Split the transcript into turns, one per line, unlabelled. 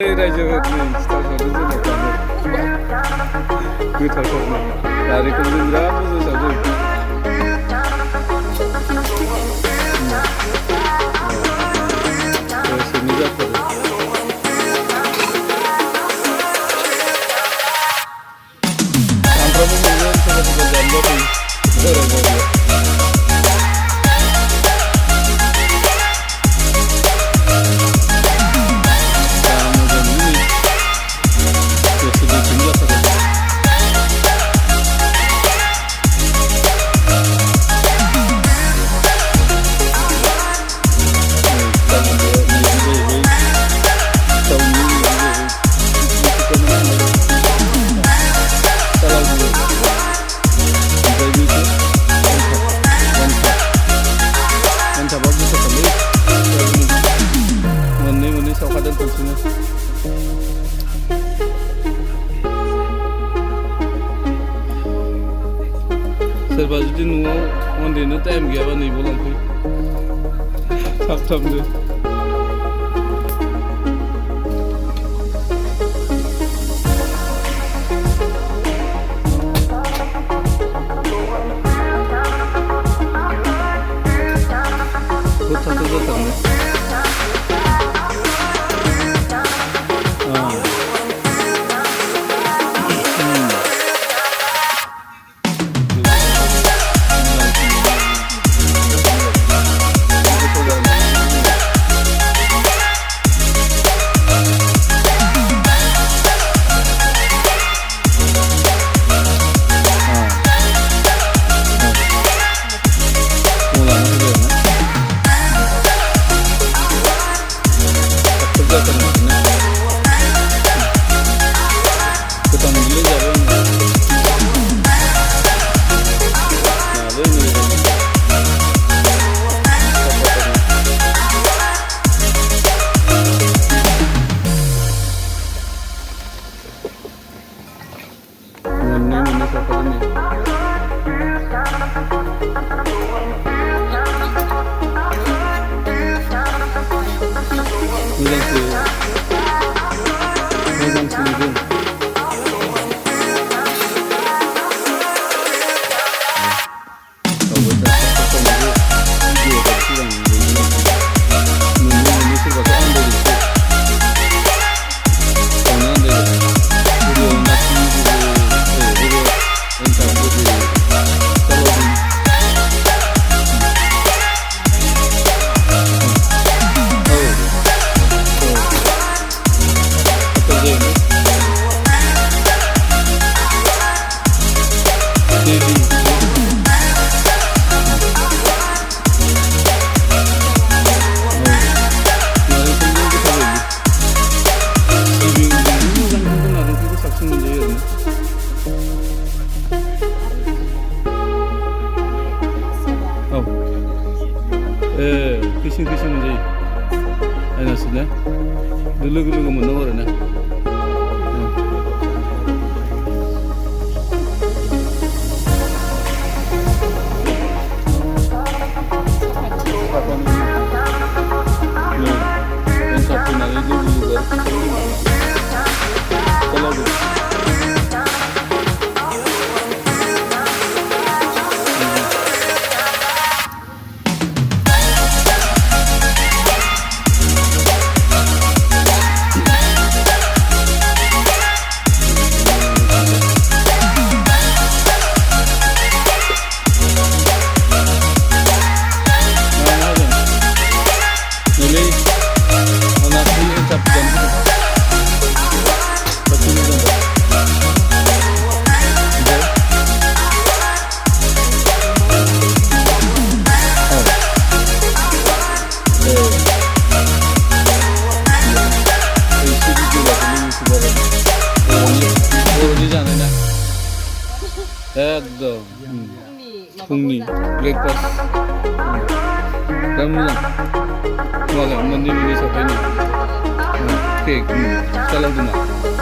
रायजोनि सिथाव सावदों जोंनाव गोथावथारनो नारेंखल जों बिराद मोजां सावदों। दसेनो जाथारो। सामफ्रामबो मोनगोन सोरबा सोरबा जानो बायो बोराय बुरिया। मोननै सावखादों खनसेनो सोरबा जुदि न'आव उन्दुनो टाइम गैयाबा नैबाव लांफै थाब थाबनो। गोथाव जाथारनो। खैसिं खैसिं मोनजायो आयनासो ना लोगो लोगो मोननांगौ आरो ना। एकदम फुंनि ब्रेकफास्ट बिराद मोजां माबा मोननै सावखायनो केक फिथा लावदुमा।